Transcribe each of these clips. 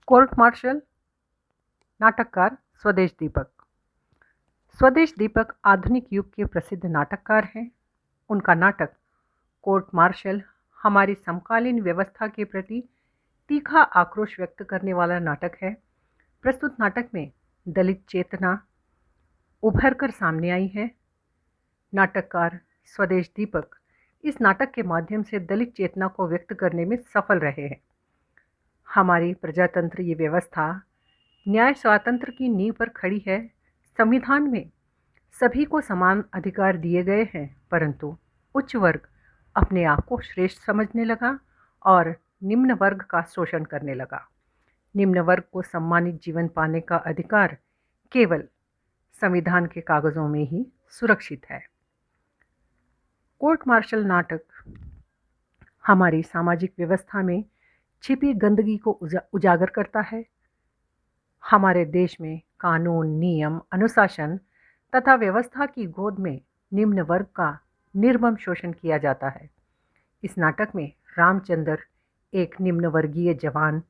Court martial, नाटककार स्वदेश दीपक। स्वदेश दीपक आधुनिक युग के प्रसिद्ध नाटककार हैं। उनका नाटक कोर्ट मार्शल हमारी समकालीन व्यवस्था के प्रति तीखा आक्रोश व्यक्त करने वाला नाटक है। प्रस्तुत नाटक में दलित चेतना उभर कर सामने आई है। नाटककार स्वदेश दीपक इस नाटक के माध्यम से दलित चेतना को व्यक्त करने में सफल रहे हैं। हमारी प्रजातंत्रीय व्यवस्था न्याय स्वातंत्र्य की नींव पर खड़ी है। संविधान में सभी को समान अधिकार दिए गए हैं, परंतु उच्च वर्ग अपने आप को श्रेष्ठ समझने लगा और निम्न वर्ग का शोषण करने लगा। निम्न वर्ग को सम्मानित जीवन पाने का अधिकार केवल संविधान के कागजों में ही सुरक्षित है। कोर्ट मार्शल नाटक हमारी सामाजिक व्यवस्था में छिपी गंदगी को उजागर करता है। हमारे देश में कानून, नियम, अनुशासन तथा व्यवस्था की गोद में निम्न वर्ग का निर्मम शोषण किया जाता है। इस नाटक में रामचंद्र एक निम्न वर्गीय जवान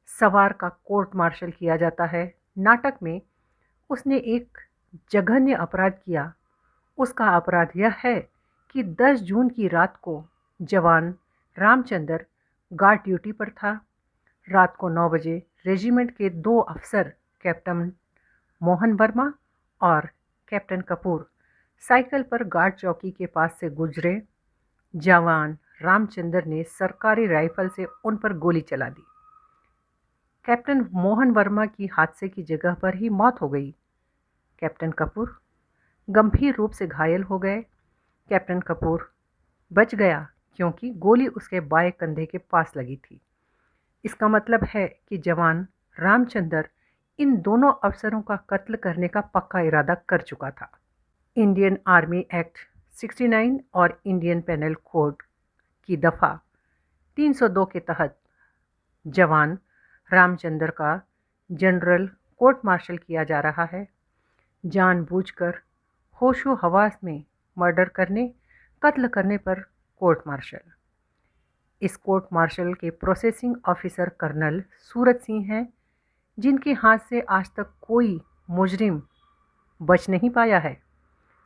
सवार का कोर्ट मार्शल किया जाता है। नाटक में उसने एक जघन्य अपराध किया। उसका अपराध यह है कि 10 जून की रात को जवान रामचंद्र गार्ड ड्यूटी पर था। रात को 9 बजे रेजिमेंट के 2 अफसर कैप्टन मोहन वर्मा और कैप्टन कपूर साइकिल पर गार्ड चौकी के पास से गुजरे। जवान रामचंद्र ने सरकारी राइफल से उन पर गोली चला दी। कैप्टन मोहन वर्मा की हादसे की जगह पर ही मौत हो गई। कैप्टन कपूर गंभीर रूप से घायल हो गए। कैप्टन कपूर बच गया क्योंकि गोली उसके बाएं कंधे के पास लगी थी। इसका मतलब है कि जवान रामचंद्र इन दोनों अफसरों का कत्ल करने का पक्का इरादा कर चुका था। इंडियन आर्मी एक्ट 69 और इंडियन पेनल कोड की दफ़ा 302 के तहत जवान रामचंद्र का जनरल कोर्ट मार्शल किया जा रहा है। जानबूझकर होशो हवास में मर्डर करने, कत्ल करने पर कोर्ट मार्शल। इस कोर्ट मार्शल के processing officer colonel Suraj Singh हैं, जिनके हाथ से आज तक कोई मुजरिम बच नहीं पाया है।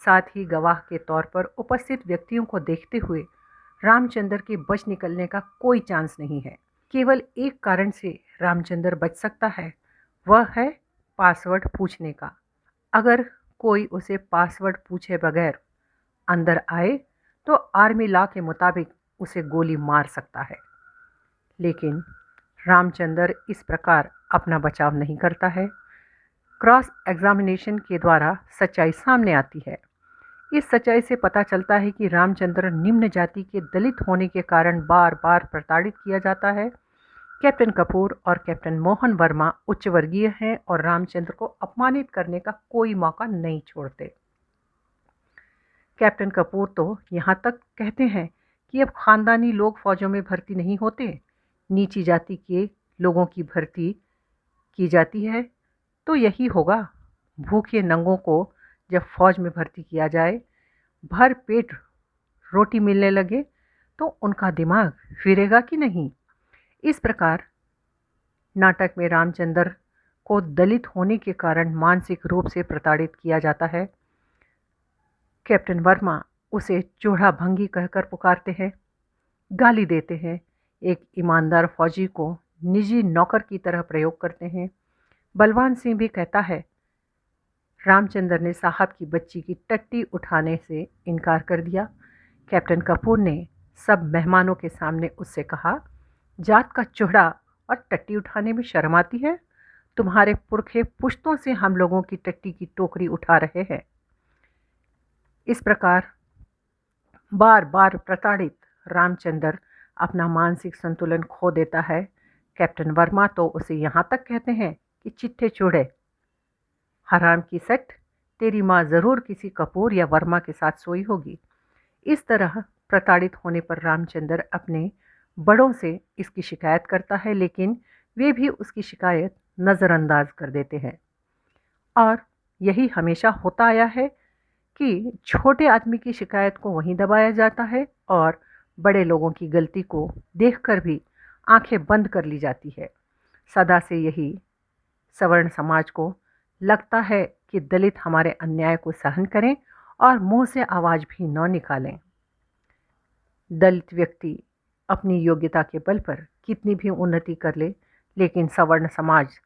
साथ ही गवाह के तौर पर उपस्थित व्यक्तियों को देखते हुए रामचंद्र के बच निकलने का कोई चांस नहीं है। केवल एक कारण से रामचंद्र बच सकता है, वह है पासवर्ड पूछने का। अगर कोई उसे पासवर्ड पूछे बगैर अंदर आए तो आर्मी लॉ के मुताबिक उसे गोली मार सकता है। लेकिन रामचंद्र इस प्रकार अपना बचाव नहीं करता है। क्रॉस एग्जामिनेशन के द्वारा सच्चाई सामने आती है। इस सच्चाई से पता चलता है कि रामचंद्र निम्न जाति के दलित होने के कारण बार बार प्रताड़ित किया जाता है। कैप्टन कपूर और कैप्टन मोहन वर्मा उच्च वर्गीय हैं और रामचंद्र को अपमानित करने का कोई मौका नहीं छोड़ते। कैप्टन कपूर तो यहाँ तक कहते हैं कि अब ख़ानदानी लोग फ़ौजों में भर्ती नहीं होते, नीची जाति के लोगों की भर्ती की जाती है। तो यही होगा, भूखे नंगों को जब फ़ौज में भर्ती किया जाए, भर पेट रोटी मिलने लगे तो उनका दिमाग फिरेगा कि नहीं। इस प्रकार नाटक में रामचंद्र को दलित होने के कारण मानसिक रूप से प्रताड़ित किया जाता है। कैप्टन वर्मा उसे चूड़ा भंगी कहकर पुकारते हैं, गाली देते हैं। एक ईमानदार फौजी को निजी नौकर की तरह प्रयोग करते हैं। बलवान सिंह भी कहता है, रामचंद्र ने साहब की बच्ची की टट्टी उठाने से इनकार कर दिया। कैप्टन कपूर ने सब मेहमानों के सामने उससे कहा, जात का चूड़ा और टट्टी उठाने में शर्म आती है? तुम्हारे पुरखे पुश्तों से हम लोगों की टट्टी की टोकरी उठा रहे हैं। इस प्रकार बार बार प्रताड़ित रामचंद्र अपना मानसिक संतुलन खो देता है। कैप्टन वर्मा तो उसे यहाँ तक कहते हैं कि चिट्ठे चूड़े, हराम की सट, तेरी माँ ज़रूर किसी कपूर या वर्मा के साथ सोई होगी। इस तरह प्रताड़ित होने पर रामचंद्र अपने बड़ों से इसकी शिकायत करता है, लेकिन वे भी उसकी शिकायत नज़रअंदाज कर देते हैं। और यही हमेशा होता आया है कि छोटे आदमी की शिकायत को वहीं दबाया जाता है और बड़े लोगों की गलती को देखकर भी आंखें बंद कर ली जाती है। सदा से यही सवर्ण समाज को लगता है कि दलित हमारे अन्याय को सहन करें और मुंह से आवाज़ भी न निकालें। दलित व्यक्ति अपनी योग्यता के बल पर कितनी भी उन्नति कर ले, लेकिन सवर्ण समाज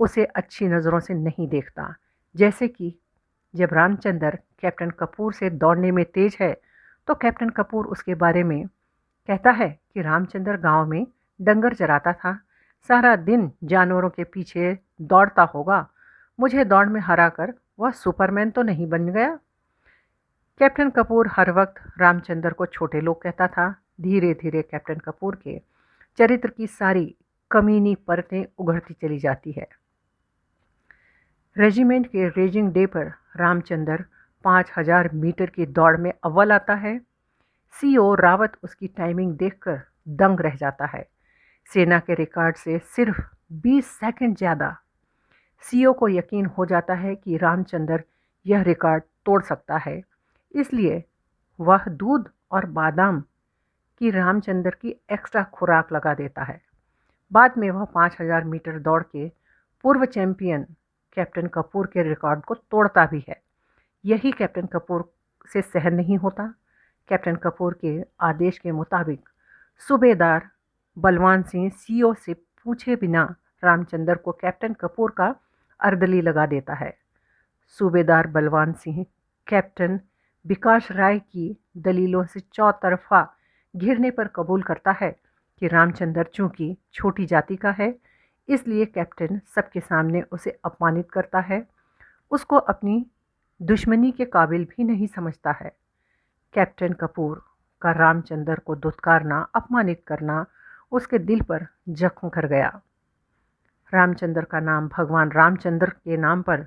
उसे अच्छी नज़रों से नहीं देखता। जैसे कि जब रामचंद्र कैप्टन कपूर से दौड़ने में तेज है, तो कैप्टन कपूर उसके बारे में कहता है कि रामचंद्र गांव में डंगर चराता था, सारा दिन जानवरों के पीछे दौड़ता होगा, मुझे दौड़ में हराकर वह सुपरमैन तो नहीं बन गया। कैप्टन कपूर हर वक्त रामचंद्र को छोटे लोग कहता था। धीरे धीरे कैप्टन कपूर के चरित्र की सारी कमीनी परतें उघड़ती चली जाती है। रेजिमेंट के रेजिंग डे पर रामचंद्र 5000 मीटर की दौड़ में अव्वल आता है। सीओ रावत उसकी टाइमिंग देखकर दंग रह जाता है। सेना के रिकॉर्ड से सिर्फ 20 सेकंड ज़्यादा। सीओ को यकीन हो जाता है कि रामचंद्र यह रिकॉर्ड तोड़ सकता है, इसलिए वह दूध और बादाम की रामचंद्र की एक्स्ट्रा खुराक लगा देता है। बाद में वह 5000 मीटर दौड़ के पूर्व चैंपियन कैप्टन कपूर के रिकॉर्ड को तोड़ता भी है। यही कैप्टन कपूर से सहन नहीं होता। कैप्टन कपूर के आदेश के मुताबिक सूबेदार बलवान सिंह सीओ से पूछे बिना रामचंद्र को कैप्टन कपूर का अर्दली लगा देता है। सूबेदार बलवान सिंह कैप्टन विकास राय की दलीलों से चौतरफा घिरने पर कबूल करता है कि रामचंद्र चूंकि छोटी जाति का है, इसलिए कैप्टन सबके सामने उसे अपमानित करता है, उसको अपनी दुश्मनी के काबिल भी नहीं समझता है। कैप्टन कपूर का रामचंद्र को धुतकारना, अपमानित करना उसके दिल पर जख्म कर गया। रामचंद्र का नाम भगवान रामचंद्र के नाम पर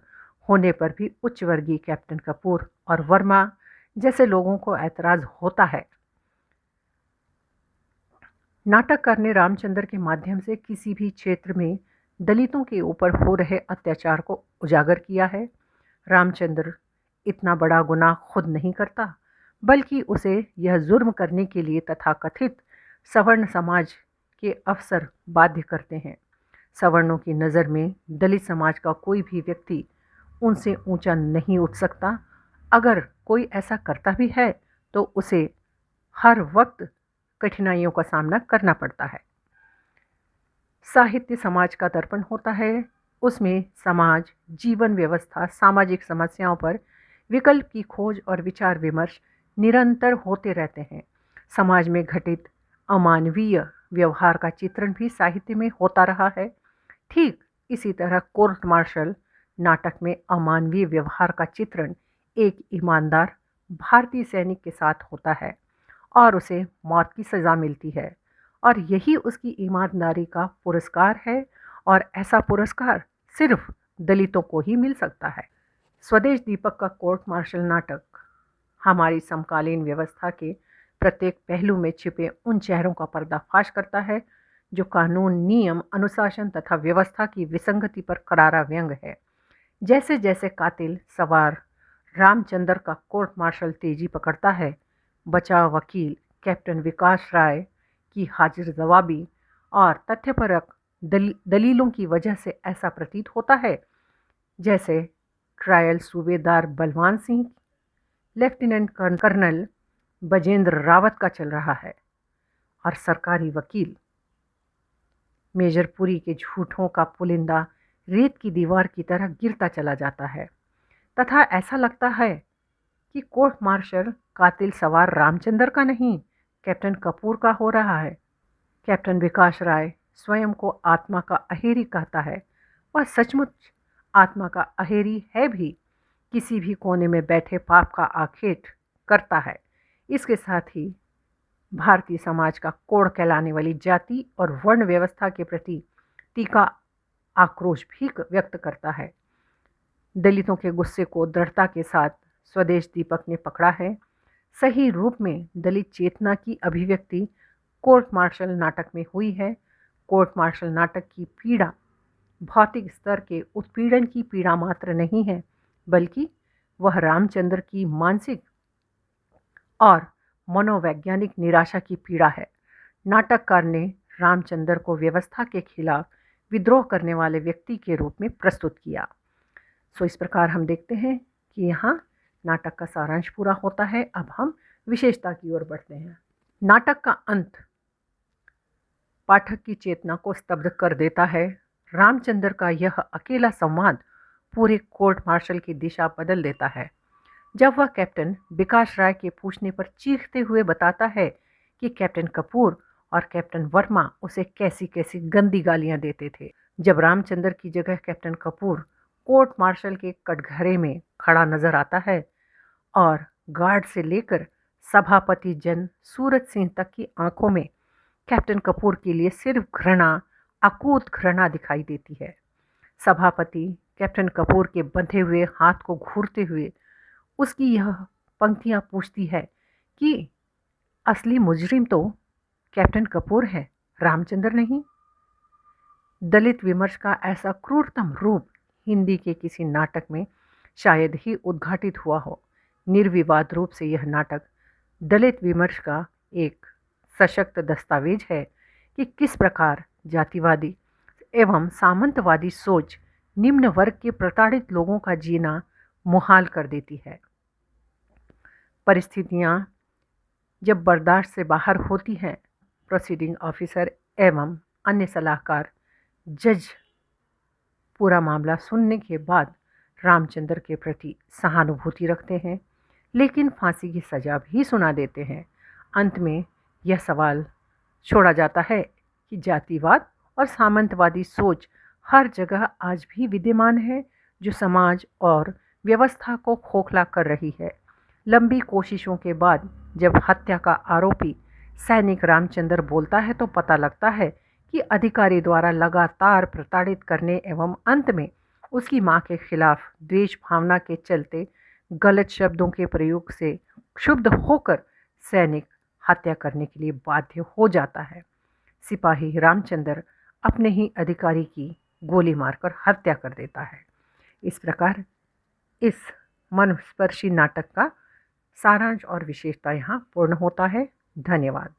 होने पर भी उच्च वर्गीय कैप्टन कपूर और वर्मा जैसे लोगों को ऐतराज़ होता है। नाटककार ने रामचंद्र के माध्यम से किसी भी क्षेत्र में दलितों के ऊपर हो रहे अत्याचार को उजागर किया है। रामचंद्र इतना बड़ा गुनाह खुद नहीं करता, बल्कि उसे यह जुर्म करने के लिए तथाकथित सवर्ण समाज के अफसर बाध्य करते हैं। सवर्णों की नज़र में दलित समाज का कोई भी व्यक्ति उनसे ऊंचा नहीं उठ सकता। अगर कोई ऐसा करता भी है तो उसे हर वक्त कठिनाइयों का सामना करना पड़ता है। साहित्य समाज का दर्पण होता है। उसमें समाज, जीवन व्यवस्था, सामाजिक समस्याओं पर विकल्प की खोज और विचार विमर्श निरंतर होते रहते हैं। समाज में घटित अमानवीय व्यवहार का चित्रण भी साहित्य में होता रहा है। ठीक इसी तरह कोर्ट मार्शल नाटक में अमानवीय व्यवहार का चित्रण एक ईमानदार भारतीय सैनिक के साथ होता है और उसे मौत की सज़ा मिलती है, और यही उसकी ईमानदारी का पुरस्कार है, और ऐसा पुरस्कार सिर्फ दलितों को ही मिल सकता है। स्वदेश दीपक का कोर्ट मार्शल नाटक हमारी समकालीन व्यवस्था के प्रत्येक पहलू में छिपे उन चेहरों का पर्दाफाश करता है जो कानून, नियम, अनुशासन तथा व्यवस्था की विसंगति पर करारा व्यंग है। जैसे जैसे कातिल सवार रामचंद्र का कोर्ट मार्शल तेजी पकड़ता है, बचाव वकील कैप्टन विकास राय की हाजिर जवाबी और तथ्यपरक दलीलों की वजह से ऐसा प्रतीत होता है जैसे ट्रायल सूबेदार बलवान सिंह, लेफ्टिनेंट कर्नल बजेंद्र रावत का चल रहा है और सरकारी वकील मेजर पुरी के झूठों का पुलिंदा रेत की दीवार की तरह गिरता चला जाता है, तथा ऐसा लगता है कि कोर्ट मार्शल कातिल सवार रामचंद्र का नहीं, कैप्टन कपूर का हो रहा है। कैप्टन विकास राय स्वयं को आत्मा का अहेरी कहता है। वह सचमुच आत्मा का अहेरी है भी, किसी भी कोने में बैठे पाप का आखेट करता है। इसके साथ ही भारतीय समाज का कोड़ कहलाने वाली जाति और वर्ण व्यवस्था के प्रति तीखा आक्रोश भी व्यक्त करता है। दलितों के गुस्से को दृढ़ता के साथ स्वदेश दीपक ने पकड़ा है। सही रूप में दलित चेतना की अभिव्यक्ति कोर्ट मार्शल नाटक में हुई है। कोर्ट मार्शल नाटक की पीड़ा भौतिक स्तर के उत्पीड़न की पीड़ा मात्र नहीं है, बल्कि वह रामचंद्र की मानसिक और मनोवैज्ञानिक निराशा की पीड़ा है। नाटककार ने रामचंद्र को व्यवस्था के खिलाफ विद्रोह करने वाले व्यक्ति के रूप में प्रस्तुत किया। सो इस प्रकार हम देखते हैं कि यहाँ नाटक का सारांश पूरा होता है। अब हम विशेषता की ओर बढ़ते हैं। नाटक का अंत पाठक की चेतना को स्तब्ध कर देता है। रामचंद्र का यह अकेला संवाद पूरे कोर्ट मार्शल की दिशा बदल देता है। जब वह कैप्टन विकास राय के पूछने पर चीखते हुए बताता है कि कैप्टन कपूर और कैप्टन वर्मा उसे कैसी कैसी गंदी गालियां देते थे। जब रामचंद्र की जगह कैप्टन कपूर कोर्ट मार्शल के कटघरे में खड़ा नजर आता है और गार्ड से लेकर सभापति जन सूरज सिंह तक की आंखों में कैप्टन कपूर के लिए सिर्फ घृणा, अकूत घृणा दिखाई देती है। सभापति कैप्टन कपूर के बंधे हुए हाथ को घूरते हुए उसकी यह पंक्तियां पूछती है कि असली मुजरिम तो कैप्टन कपूर है, रामचंद्र नहीं। दलित विमर्श का ऐसा क्रूरतम रूप हिंदी के किसी नाटक में शायद ही उद्घाटित हुआ हो। निर्विवाद रूप से यह नाटक दलित विमर्श का एक सशक्त दस्तावेज है कि किस प्रकार जातिवादी एवं सामंतवादी सोच निम्न वर्ग के प्रताड़ित लोगों का जीना मुहाल कर देती है। परिस्थितियां जब बर्दाश्त से बाहर होती हैं, प्रोसीडिंग ऑफिसर एवं अन्य सलाहकार जज पूरा मामला सुनने के बाद रामचंद्र के प्रति सहानुभूति रखते हैं, लेकिन फांसी की सज़ा भी सुना देते हैं। अंत में यह सवाल छोड़ा जाता है कि जातिवाद और सामंतवादी सोच हर जगह आज भी विद्यमान है, जो समाज और व्यवस्था को खोखला कर रही है। लंबी कोशिशों के बाद जब हत्या का आरोपी सैनिक रामचंद्र बोलता है तो पता लगता है कि अधिकारी द्वारा लगातार प्रताड़ित करने एवं अंत में उसकी मां के खिलाफ द्वेष भावना के चलते गलत शब्दों के प्रयोग से क्षुब्ध होकर सैनिक हत्या करने के लिए बाध्य हो जाता है। सिपाही रामचंद्र अपने ही अधिकारी की गोली मारकर हत्या कर देता है। इस प्रकार इस मनस्पर्शी नाटक का सारांश और विशेषता यहाँ पूर्ण होता है। धन्यवाद।